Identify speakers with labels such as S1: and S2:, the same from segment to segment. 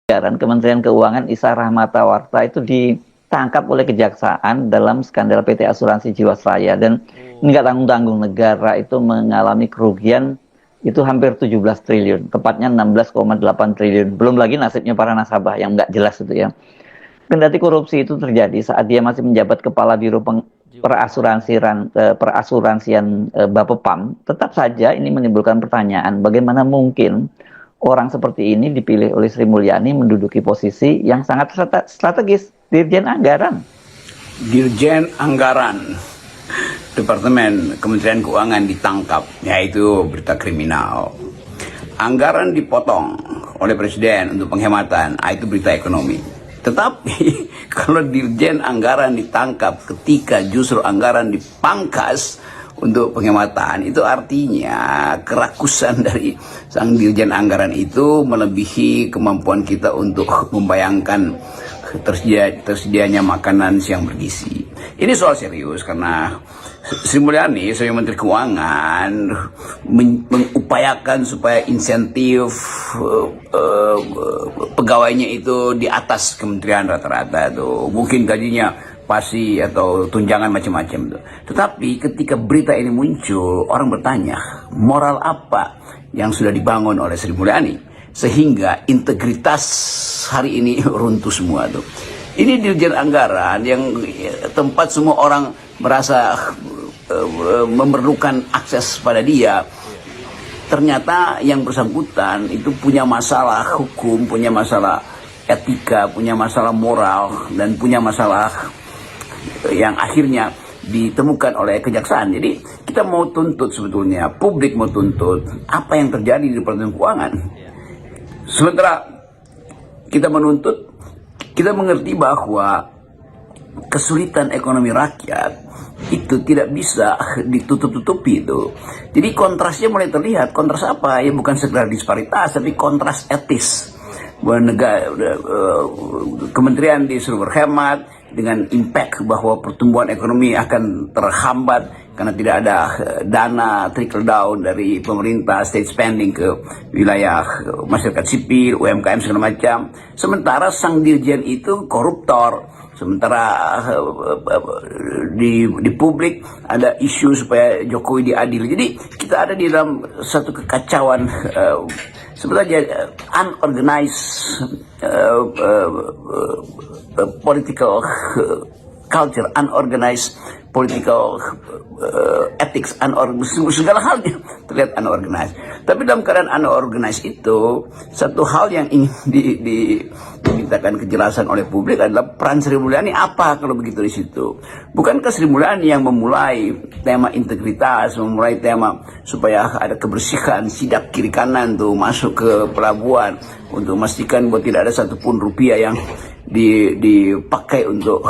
S1: Anggaran Kementerian Keuangan Isa Rahmatawarta itu ditangkap oleh Kejaksaan dalam skandal PT Asuransi Jiwasraya, dan nggak tanggung-tanggung, negara itu mengalami kerugian itu hampir 17 triliun, tepatnya 16,8 triliun. Belum lagi nasibnya para nasabah yang nggak jelas itu ya. Kendati korupsi itu terjadi saat dia masih menjabat Kepala Biro Perasuransian Bapepam, tetap saja ini menimbulkan pertanyaan, bagaimana mungkin orang seperti ini dipilih oleh Sri Mulyani menduduki posisi yang sangat strategis, Dirjen Anggaran.
S2: Dirjen Anggaran Departemen Kementerian Keuangan ditangkap, yaitu berita kriminal. Anggaran dipotong oleh Presiden untuk penghematan, itu berita ekonomi. Tetapi kalau Dirjen Anggaran ditangkap ketika justru anggaran dipangkas untuk penghematan, itu artinya kerakusan dari sang Dirjen Anggaran itu melebihi kemampuan kita untuk membayangkan tersedianya makanan siang bergizi. Ini soal serius karena Sri Mulyani sebagai Menteri Keuangan mengupayakan supaya insentif pegawainya itu di atas kementerian rata-rata tuh, mungkin gajinya pasti atau tunjangan macam-macam tuh. Tetapi ketika berita ini muncul, orang bertanya, moral apa yang sudah dibangun oleh Sri Mulyani sehingga integritas hari ini runtuh semua tuh. Ini Dirjen Anggaran yang tempat semua orang merasa memerlukan akses pada dia. Ternyata yang bersangkutan itu punya masalah hukum, punya masalah etika, punya masalah moral, dan punya masalah yang akhirnya ditemukan oleh Kejaksaan. Jadi kita mau tuntut, sebetulnya publik mau tuntut apa yang terjadi di Departemen Keuangan. Sementara kita menuntut, kita mengerti bahwa kesulitan ekonomi rakyat itu tidak bisa ditutup-tutupi itu. Jadi kontrasnya mulai terlihat. Kontras apa? Ya bukan sekedar disparitas, tapi kontras etis. Kementerian disuruh berhemat dengan impact bahwa pertumbuhan ekonomi akan terhambat karena tidak ada dana trickle down dari pemerintah, state spending ke wilayah masyarakat sipil, UMKM segala macam. Sementara sang dirjen itu koruptor. Sementara di publik ada isu supaya Jokowi diadili. Jadi kita ada di dalam satu kekacauan, sebetulnya unorganized political culture, unorganized political ethics, segala halnya terlihat unorganized. Tapi dalam keadaan unorganized itu, satu hal yang ingin dimintakan kejelasan oleh publik adalah peran Sri Mulyani apa kalau begitu di situ. Bukankah Sri Mulyani yang memulai tema integritas, memulai tema supaya ada kebersihan sidak kiri kanan tuh masuk ke pelabuhan untuk memastikan bahwa tidak ada satupun rupiah yang dipakai untuk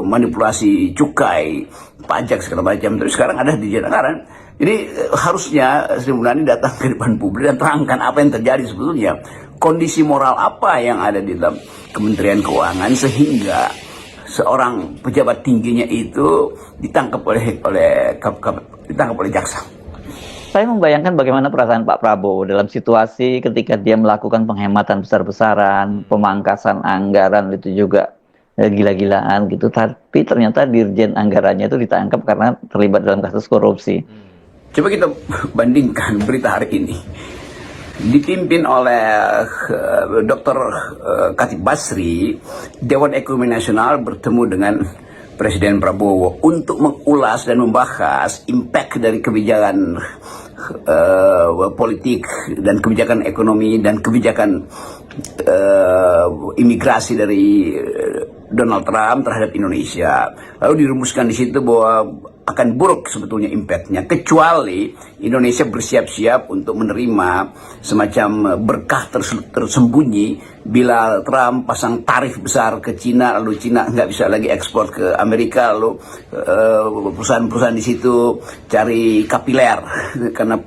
S2: manipulasi cukai, pajak segala macam. Tapi sekarang ada di Anggaran. Jadi harusnya Sri Mulyani datang ke depan publik dan terangkan apa yang terjadi sebetulnya. Kondisi moral apa yang ada di dalam Kementerian Keuangan sehingga seorang pejabat tingginya itu ditangkap oleh jaksa.
S1: Saya membayangkan bagaimana perasaan Pak Prabowo dalam situasi ketika dia melakukan penghematan besar-besaran, pemangkasan anggaran itu juga gila-gilaan gitu. Tapi ternyata Dirjen Anggarannya itu ditangkap karena terlibat dalam kasus korupsi.
S2: Coba kita bandingkan berita hari ini. Dipimpin oleh Dr. Khatib Basri, Dewan Ekonomi Nasional bertemu dengan Presiden Prabowo untuk mengulas dan membahas impact dari kebijakan politik dan kebijakan ekonomi dan kebijakan imigrasi dari Donald Trump terhadap Indonesia. Lalu dirumuskan di situ bahwa akan buruk sebetulnya impactnya, kecuali Indonesia bersiap-siap untuk menerima semacam berkah tersembunyi bila Trump pasang tarif besar ke Cina, lalu Cina nggak bisa lagi ekspor ke Amerika, lalu perusahaan-perusahaan di situ cari kapiler karena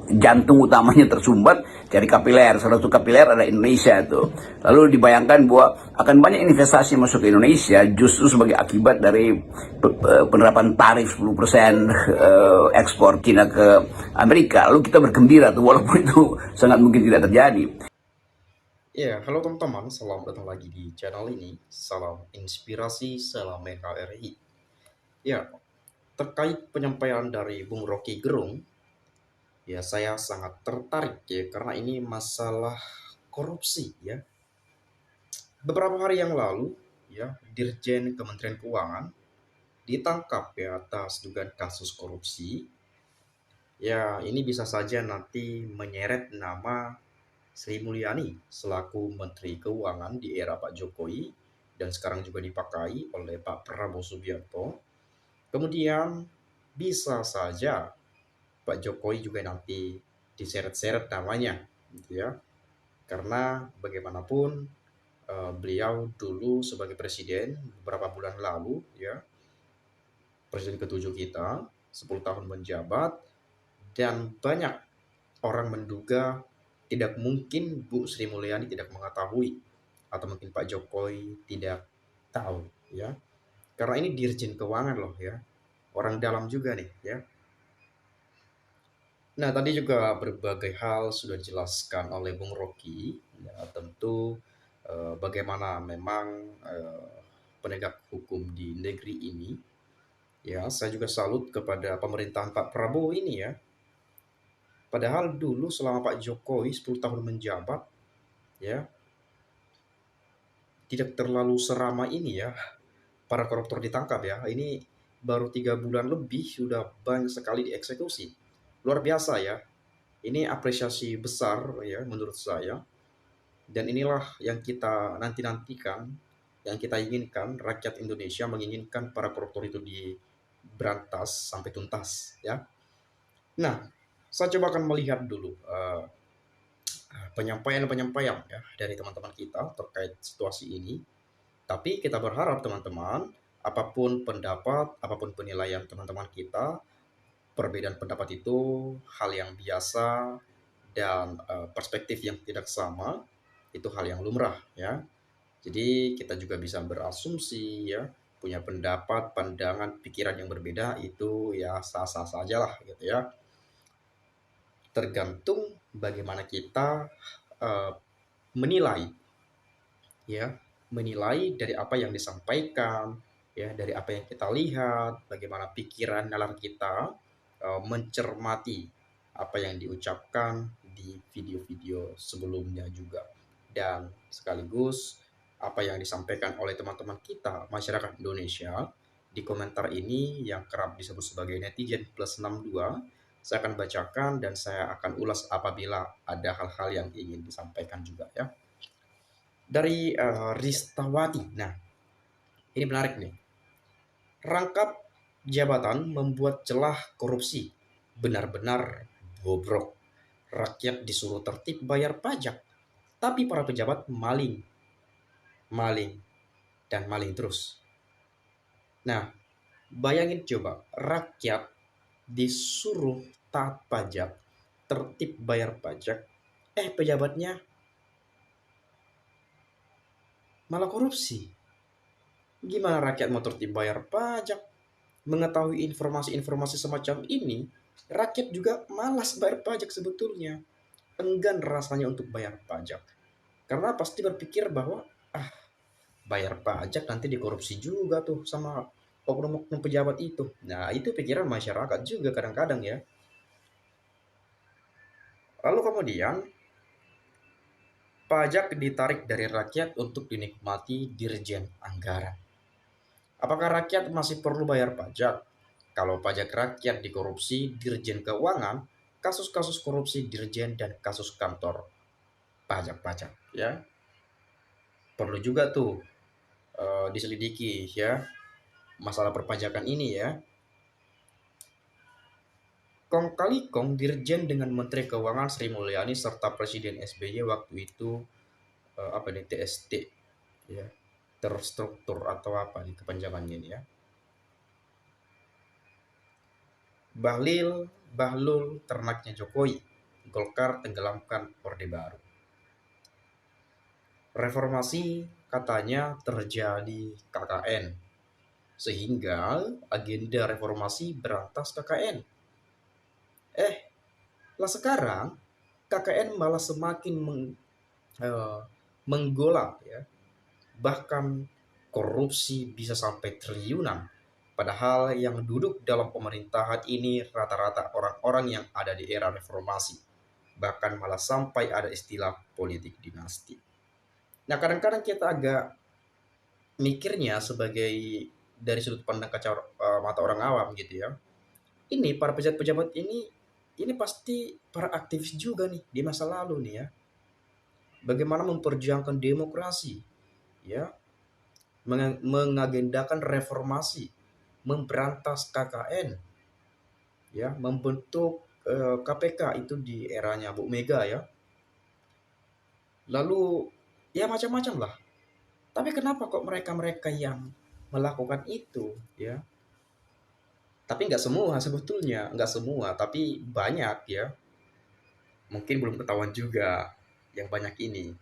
S2: jantung utamanya tersumbat, cari kapiler. Salah satu kapiler ada Indonesia tuh. Lalu dibayangkan bahwa akan banyak investasi masuk ke Indonesia justru sebagai akibat dari penerapan tarif 10% ekspor Cina ke Amerika. Lalu kita bergembira tuh, walaupun itu sangat mungkin tidak terjadi.
S3: Ya, halo teman-teman, selamat datang lagi di channel ini. Salam inspirasi, salam NKRI. Ya, terkait penyampaian dari Bung Rocky Gerung, ya saya sangat tertarik ya karena ini masalah korupsi ya. Beberapa hari yang lalu, ya, Dirjen Kementerian Keuangan ditangkap ya atas dugaan kasus korupsi. Ya, ini bisa saja nanti menyeret nama Sri Mulyani selaku Menteri Keuangan di era Pak Jokowi dan sekarang juga dipakai oleh Pak Prabowo Subianto. Kemudian bisa saja Pak Jokowi juga nanti diseret-seret namanya, gitu ya. Karena bagaimanapun beliau dulu sebagai presiden beberapa bulan lalu, ya, presiden ketujuh kita, 10 tahun menjabat, dan banyak orang menduga tidak mungkin Bu Sri Mulyani tidak mengetahui atau mungkin Pak Jokowi tidak tahu ya. Karena ini Dirjen Keuangan loh ya. Orang dalam juga nih ya. Nah, tadi juga berbagai hal sudah dijelaskan oleh Bung Rocky ya, tentu bagaimana memang penegak hukum di negeri ini ya. Saya juga salut kepada pemerintahan Pak Prabowo ini ya. Padahal dulu selama Pak Jokowi 10 tahun menjabat ya, tidak terlalu seramai ini ya para koruptor ditangkap ya. Ini baru 3 bulan lebih sudah banyak sekali dieksekusi. Luar biasa ya. Ini apresiasi besar ya menurut saya. Dan inilah yang kita nanti-nantikan, yang kita inginkan, rakyat Indonesia menginginkan para koruptor itu diberantas sampai tuntas ya. Nah, saya coba akan melihat dulu penyampaian-penyampaian ya dari teman-teman kita terkait situasi ini. Tapi kita berharap teman-teman, apapun pendapat, apapun penilaian teman-teman kita, perbedaan pendapat itu hal yang biasa dan perspektif yang tidak sama itu hal yang lumrah ya. Jadi kita juga bisa berasumsi ya, punya pendapat, pandangan, pikiran yang berbeda itu ya sah-sah saja lah gitu ya. Tergantung bagaimana kita uh, menilai ya, menilai dari apa yang disampaikan, ya, dari apa yang kita lihat, bagaimana pikiran dalam kita mencermati apa yang diucapkan di video-video sebelumnya juga. Dan sekaligus apa yang disampaikan oleh teman-teman kita, masyarakat Indonesia, di komentar ini yang kerap disebut sebagai netizen plus 62, saya akan bacakan dan saya akan ulas apabila ada hal-hal yang ingin disampaikan juga ya. Dari Ristawati. Nah, ini menarik nih. Rangkap jabatan membuat celah korupsi. Benar-benar bobrok. Rakyat disuruh tertib bayar pajak. Tapi para pejabat maling. Maling. Dan maling terus. Nah, bayangin coba. Rakyat disuruh taat pajak. Tertib bayar pajak. Pejabatnya malah korupsi. Gimana rakyat mau tertib bayar pajak? Mengetahui informasi-informasi semacam ini, rakyat juga malas bayar pajak sebetulnya. Enggan rasanya untuk bayar pajak. Karena pasti berpikir bahwa bayar pajak nanti dikorupsi juga tuh sama oknum-oknum pejabat itu. Nah, itu pikiran masyarakat juga kadang-kadang ya. Lalu kemudian pajak ditarik dari rakyat untuk dinikmati Dirjen Anggaran. Apakah rakyat masih perlu bayar pajak? Kalau pajak rakyat dikorupsi Dirjen Keuangan, kasus-kasus korupsi Dirjen dan kasus kantor pajak-pajak ya. Perlu juga tuh diselidiki ya masalah perpajakan ini ya. Kong kali kong Dirjen dengan Menteri Keuangan Sri Mulyani serta Presiden SBY waktu itu TST ya, terstruktur atau apa nih kepanjangannya ini ya. Bahlul ternaknya Jokowi, Golkar tenggelamkan Orde Baru. Reformasi katanya terjadi KKN, sehingga agenda reformasi berantas KKN. Lah sekarang KKN malah semakin menggolak ya, bahkan korupsi bisa sampai triliunan. Padahal yang duduk dalam pemerintahan ini rata-rata orang-orang yang ada di era reformasi. Bahkan malah sampai ada istilah politik dinasti. Nah, kadang-kadang kita agak mikirnya sebagai dari sudut pandang mata orang awam gitu ya. Ini para pejabat-pejabat ini pasti para aktivis juga nih di masa lalu nih ya. Bagaimana memperjuangkan demokrasi, ya, mengagendakan reformasi, memberantas KKN, ya, membentuk KPK itu di eranya Bu Mega ya. Lalu ya macam-macam lah. Tapi kenapa kok mereka-mereka yang melakukan itu, ya? Tapi nggak semua sebetulnya, nggak semua, tapi banyak ya. Mungkin belum ketahuan juga yang banyak ini.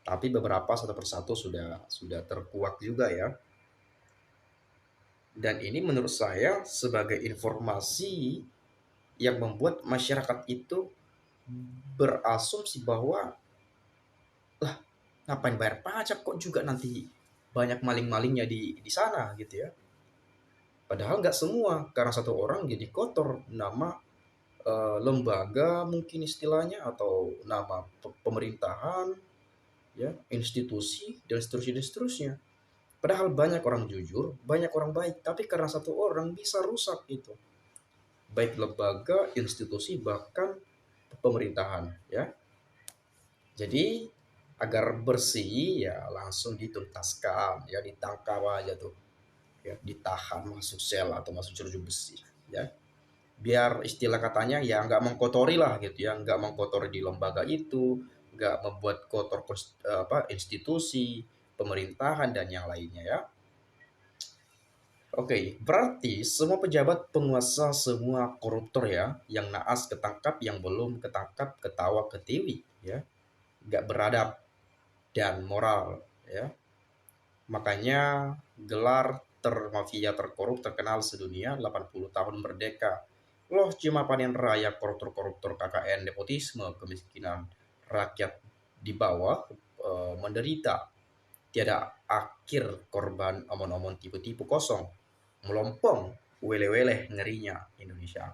S3: Tapi beberapa satu persatu sudah terkuak juga ya. Dan ini menurut saya sebagai informasi yang membuat masyarakat itu berasumsi bahwa lah, ngapain bayar pajak kok juga nanti banyak maling-malingnya di sana gitu ya. Padahal nggak semua, karena satu orang jadi kotor nama lembaga mungkin istilahnya, atau nama pemerintahan, ya, institusi dan seterusnya dan seterusnya. Padahal banyak orang jujur, banyak orang baik, tapi karena satu orang bisa rusak itu. Baik lembaga, institusi, bahkan pemerintahan, ya. Jadi agar bersih ya langsung dituntaskan, ya ditangkap aja tuh, ya ditahan masuk sel atau masuk jeruji besi, ya. Biar istilah katanya ya nggak mengkotori lah gitu ya, nggak mengkotori di lembaga itu, nggak membuat kotor institusi, pemerintahan dan yang lainnya ya. Oke, berarti semua pejabat penguasa, semua koruptor ya, yang naas ketangkap, yang belum ketangkap ketawa ketiwi ya, nggak beradab dan moral ya. Makanya gelar termafia terkorup terkenal sedunia 80 tahun merdeka. Loh cuma panen raya koruptor-koruptor KKN, nepotisme, kemiskinan rakyat di bawah menderita. Tiada akhir korban omon-omon tipu-tipu kosong. Melompong, wele-wele ngerinya Indonesia.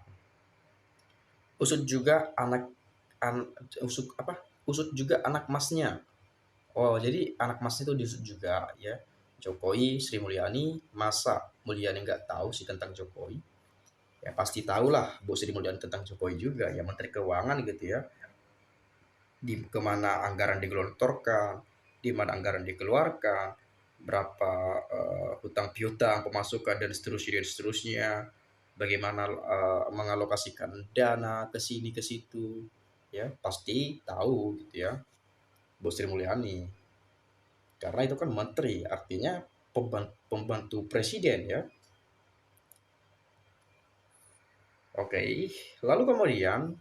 S3: Usut juga anak usut apa? Usut juga anak masnya. Oh, jadi anak masnya itu diusut juga ya. Jokowi, Sri Mulyani, masa Mulyani nggak tahu sih tentang Jokowi? Ya pasti tahulah Bu Sri Mulyani tentang Jokowi juga, ya Menteri Keuangan gitu ya. Di kemana anggaran digelontorkan, di mana anggaran dikeluarkan, berapa hutang piutang, pemasukan dan seterusnya, bagaimana mengalokasikan dana ke sini ke situ, ya pasti tahu gitu ya Bu Sri Mulyani. Karena itu kan menteri, artinya pembantu presiden ya. Oke, lalu kemudian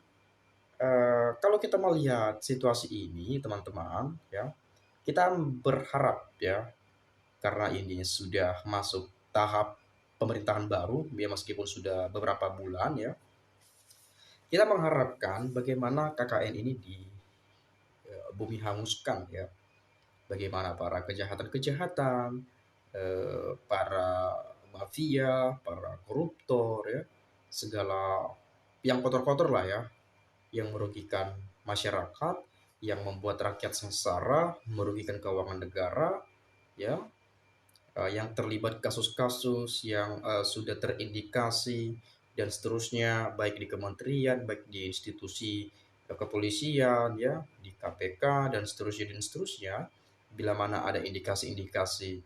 S3: kalau kita melihat situasi ini teman-teman ya, kita berharap ya, karena ini sudah masuk tahap pemerintahan baru, ya meskipun sudah beberapa bulan ya, kita mengharapkan bagaimana KKN ini di bumi hanguskan ya, bagaimana para kejahatan-kejahatan, para mafia, para koruptor ya, segala yang kotor-kotor lah ya, yang merugikan masyarakat, yang membuat rakyat sengsara, merugikan keuangan negara, ya, yang terlibat kasus-kasus yang sudah terindikasi dan seterusnya, baik di kementerian, baik di institusi kepolisian, ya, di KPK dan seterusnya, bila mana ada indikasi-indikasi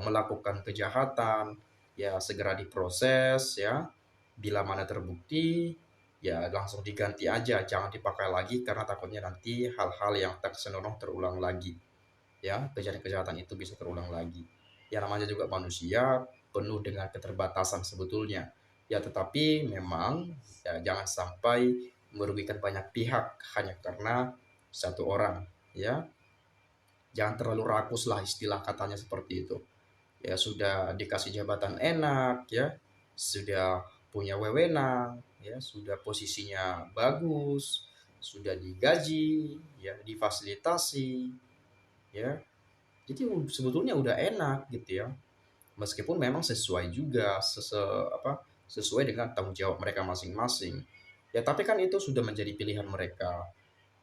S3: melakukan kejahatan, ya segera diproses, ya, bila mana terbukti, ya langsung diganti aja, jangan dipakai lagi karena takutnya nanti hal-hal yang tak senonoh terulang lagi, ya kejahatan-kejahatan itu bisa terulang lagi. Ya namanya juga manusia penuh dengan keterbatasan sebetulnya, ya tetapi memang ya jangan sampai merugikan banyak pihak hanya karena satu orang, ya jangan terlalu rakus lah istilah katanya seperti itu. Ya sudah dikasih jabatan enak ya, sudah punya wewenang ya, sudah posisinya bagus, sudah digaji ya, difasilitasi, ya. Jadi sebetulnya udah enak gitu ya. Meskipun memang sesuai juga sesuai dengan tanggung jawab mereka masing-masing. Ya, tapi kan itu sudah menjadi pilihan mereka,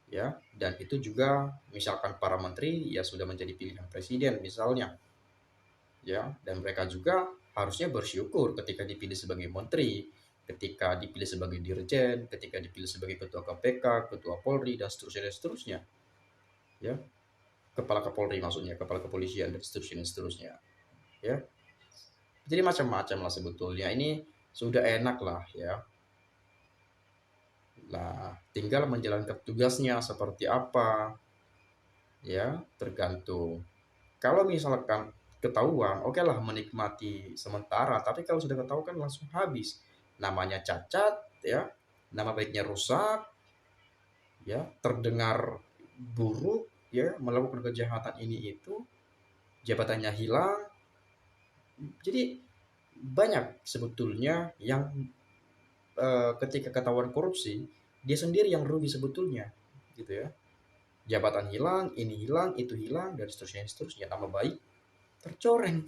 S3: ya. Dan itu juga misalkan para menteri ya sudah menjadi pilihan presiden misalnya, ya. Dan mereka juga harusnya bersyukur ketika dipilih sebagai menteri, ketika dipilih sebagai dirjen, ketika dipilih sebagai ketua KPK, ketua Polri dan seterusnya, ya. Kepala Kapolri maksudnya, kepala kepolisian dan seterusnya, ya. Jadi macam-macam lah sebetulnya. Ini sudah enak lah ya. Nah, tinggal menjalankan tugasnya seperti apa, ya, tergantung. Kalau misalkan ketahuan, oke lah menikmati sementara, tapi kalau sudah ketahuan kan langsung habis. Namanya cacat, ya, nama baiknya rusak, ya, terdengar buruk, ya, melakukan kejahatan ini itu, jabatannya hilang. Jadi banyak sebetulnya yang ketika ketahuan korupsi, dia sendiri yang rugi sebetulnya, gitu ya. Jabatan hilang, ini hilang, itu hilang, dan seterusnya, nama baik tercoreng,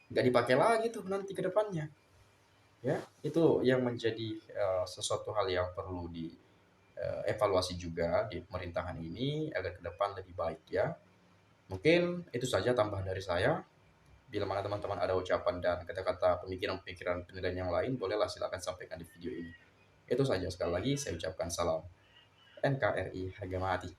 S3: nggak dipakai lagi tuh nanti ke depannya. Ya, itu yang menjadi sesuatu hal yang perlu dievaluasi juga di pemerintahan ini agar ke depan lebih baik ya. Mungkin itu saja tambahan dari saya. Bila mana teman-teman ada ucapan dan kata-kata pemikiran-pemikiran penilaian yang lain, bolehlah silakan sampaikan di video ini. Itu saja, sekali lagi saya ucapkan salam NKRI harga mati.